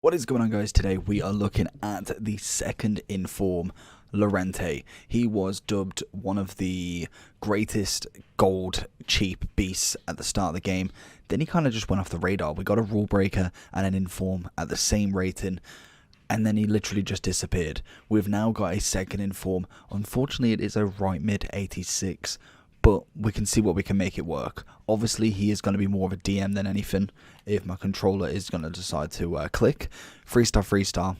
What is going on, guys? Today we are looking at the second in form, Llorente. He was dubbed one of the greatest gold cheap beasts at the start of the game. Then he kind of just went off the radar. We got a rule breaker and an inform at the same rating, and then he literally just disappeared. We've now got a second in form. Unfortunately, it is a right mid 86, but we can see what we can make it work. Obviously, he is going to be more of a DM than anything if my controller is going to decide to click. 3-star,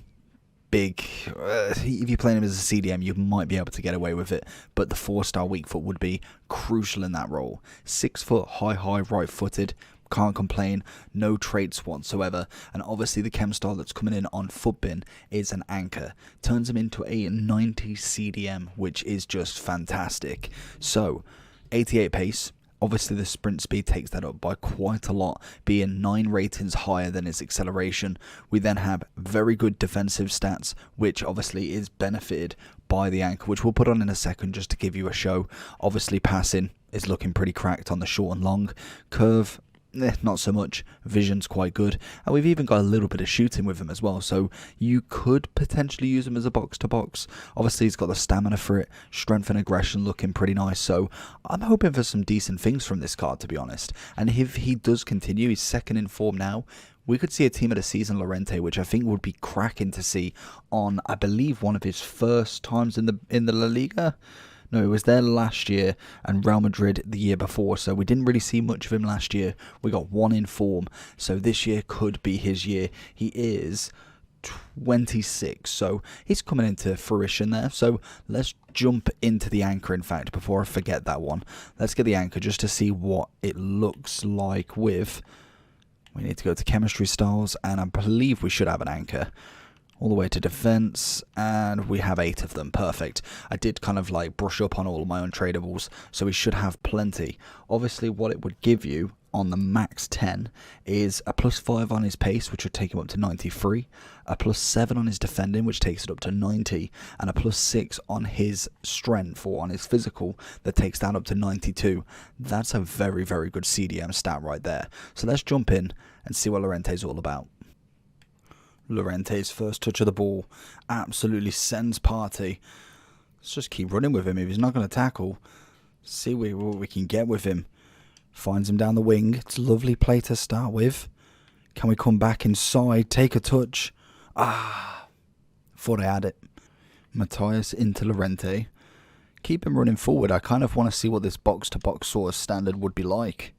big. If you're playing him as a CDM, you might be able to get away with it, but the 4-star weak foot would be crucial in that role. 6 foot, high, right-footed. Can't complain, no traits whatsoever, and obviously the chem star that's coming in on Footbin is an anchor. Turns him into a 90 CDM, which is just fantastic. So, 88 pace. Obviously the sprint speed takes that up by quite a lot, being 9 ratings higher than its acceleration. We then have very good defensive stats, which obviously is benefited by the anchor, which we'll put on in a second just to give you a show. Obviously passing is looking pretty cracked on the short and long. Curve, not so much. Vision's quite good, and we've even got a little bit of shooting with him as well, so you could potentially use him as a box to box. Obviously he's got the stamina for it, strength and aggression looking pretty nice, so I'm hoping for some decent things from this card, to be honest. And if he does continue, he's second in form now, we could see a team of the season Llorente, which I think would be cracking to see on, I believe, one of his first times in the La Liga. No, it was there last year and Real Madrid the year before, so we didn't really see much of him last year. We got one in form, so this year could be his year. He is 26, so he's coming into fruition there. So let's jump into the anchor, in fact, before I forget that one. Let's get the anchor just to see what it looks like with... We need to go to chemistry styles, and I believe we should have an anchor. All the way to defense, and we have 8 of them. Perfect. I did kind of like brush up on all of my untradables, so we should have plenty. Obviously, what it would give you on the max 10 is a +5 on his pace, which would take him up to 93, a +7 on his defending, which takes it up to 90, and a +6 on his strength, or on his physical, that takes that up to 92. That's a very, very good CDM stat right there. So let's jump in and see what Llorente's all about. Llorente's first touch of the ball absolutely sends party. Let's just keep running with him. If he's not going to tackle, see what we can get with him. Finds him down the wing. It's a lovely play to start with. Can we come back inside, take a touch? Thought I had it. Matthias into Llorente. Keep him running forward. I kind of want to see what this box-to-box sort of standard would be like.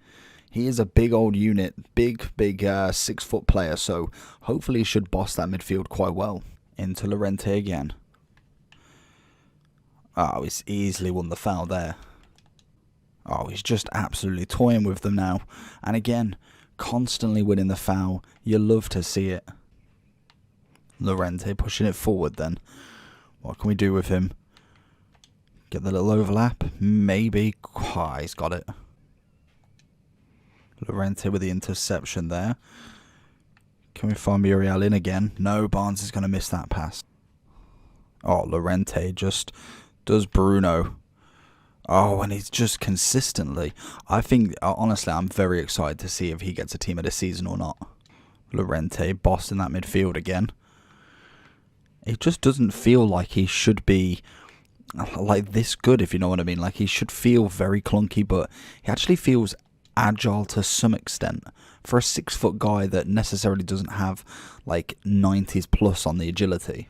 He is a big old unit, big 6 foot player, so hopefully he should boss that midfield quite well. Into Llorente again. Oh, he's easily won the foul there. Oh, he's just absolutely toying with them now. And again, constantly winning the foul. You love to see it. Llorente pushing it forward then. What can we do with him? Get the little overlap? Maybe. Oh, he's got it. Llorente with the interception there. Can we find Muriel in again? No, Barnes is going to miss that pass. Oh, Llorente just does Bruno. Oh, and he's just consistently. I think, honestly, I'm very excited to see if he gets a team of the season or not. Llorente bossing that midfield again. It just doesn't feel like he should be like this good, if you know what I mean. Like, he should feel very clunky, but he actually feels agile to some extent for a 6 foot guy that necessarily doesn't have like 90s plus on the agility.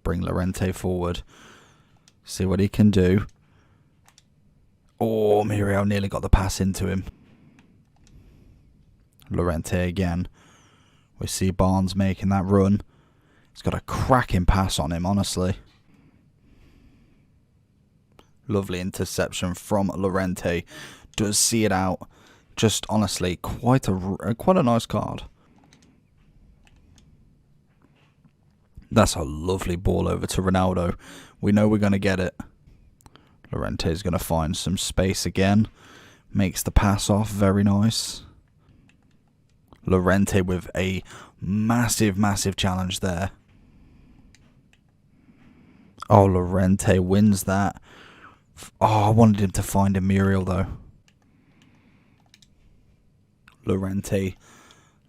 Bring Llorente forward, see what he can do. Oh, Muriel nearly got the pass into him. Llorente again. We see Barnes making that run. He's got a cracking pass on him, honestly. Lovely interception from Llorente. Does see it out. Just honestly, quite a nice card. That's a lovely ball over to Ronaldo. We know we're going to get it. Llorente's going to find some space again. Makes the pass off. Very nice. Llorente with a massive challenge there. Oh, Llorente wins that. Oh, I wanted him to find a Muriel though. Llorente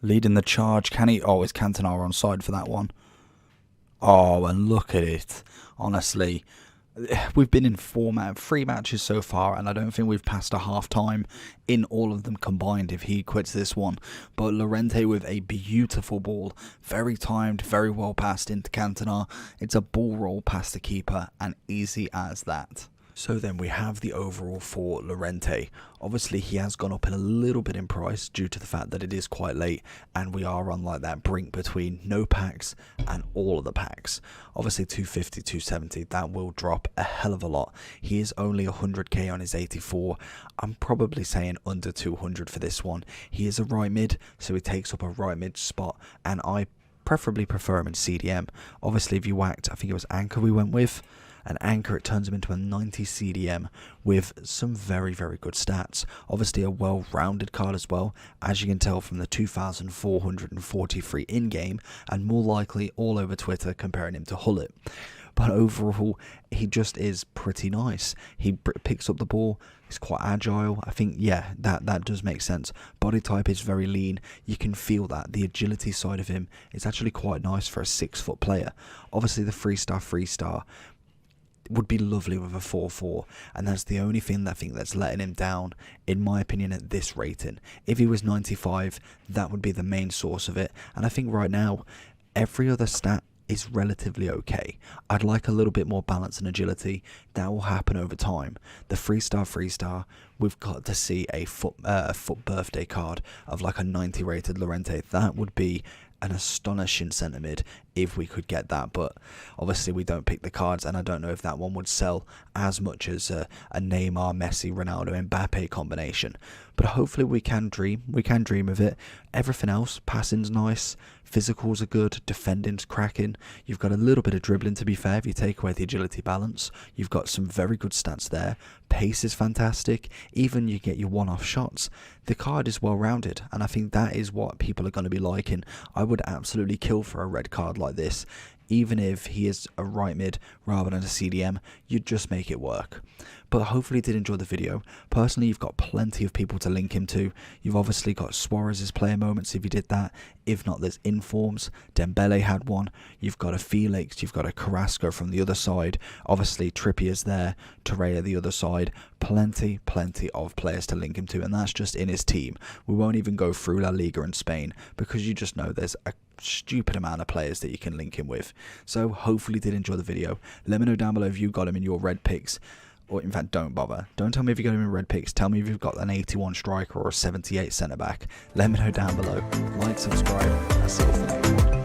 Leading the charge. Can he? Oh, is Cantona on side for that one? Oh, and look at it. Honestly, we've been in 3 matches so far, and I don't think we've passed a half time in all of them combined if he quits this one. But Llorente with a beautiful ball, very timed, very well passed into Cantona. It's a ball roll past the keeper, and easy as that. So then we have the overall for Llorente. Obviously he has gone up in a little bit in price due to the fact that it is quite late and we are on like that brink between no packs and all of the packs. Obviously 250, 270, that will drop a hell of a lot. He is only 100k on his 84. I'm probably saying under 200 for this one. He is a right mid, so he takes up a right mid spot, and I preferably prefer him in CDM. Obviously if you whacked, I think it was Anchor we went with, an Anchor, it turns him into a 90 CDM with some very, very good stats. Obviously a well-rounded card as well, as you can tell from the 2,443 in-game, and more likely all over Twitter comparing him to Hullet. But overall, he just is pretty nice. He picks up the ball, he's quite agile. I think, yeah, that does make sense. Body type is very lean. You can feel that. The agility side of him is actually quite nice for a 6-foot player. Obviously the 3-star would be lovely with a 4-4, and that's the only thing that I think that's letting him down, in my opinion, at this rating. If he was 95, that would be the main source of it, and I think right now, every other stat is relatively okay. I'd like a little bit more balance and agility. That will happen over time. The 3-star, we've got to see a foot birthday card of like a 90 rated Llorente. That would be an astonishing centre mid if we could get that, but obviously we don't pick the cards, and I don't know if that one would sell as much as a Neymar, Messi, Ronaldo, Mbappe combination. But hopefully we can dream of it. Everything else, passing's nice, physicals are good, defending's cracking. You've got a little bit of dribbling, to be fair, if you take away the agility balance. You've got some very good stats there. Pace is fantastic. Even you get your one-off shots. The card is well rounded, and I think that is what people are going to be liking. I would absolutely kill for a red card like this. Even if he is a right mid rather than a CDM, you'd just make it work. But hopefully you did enjoy the video. Personally, you've got plenty of people to link him to. You've obviously got Suarez's player moments if you did that. If not, there's informs. Dembele had one. You've got a Felix. You've got a Carrasco from the other side. Obviously, Trippier's there. Torreira the other side. Plenty of players to link him to, and that's just in his team. We won't even go through La Liga in Spain because you just know there's a stupid amount of players that you can link him with. So hopefully you did enjoy the video. Let me know down below if you got him in your red picks, or in fact don't bother. Don't tell me if you got him in red picks. Tell me if you've got an 81 striker or a 78 centre back. Let me know down below. Like, subscribe, and I'll see you for the next one.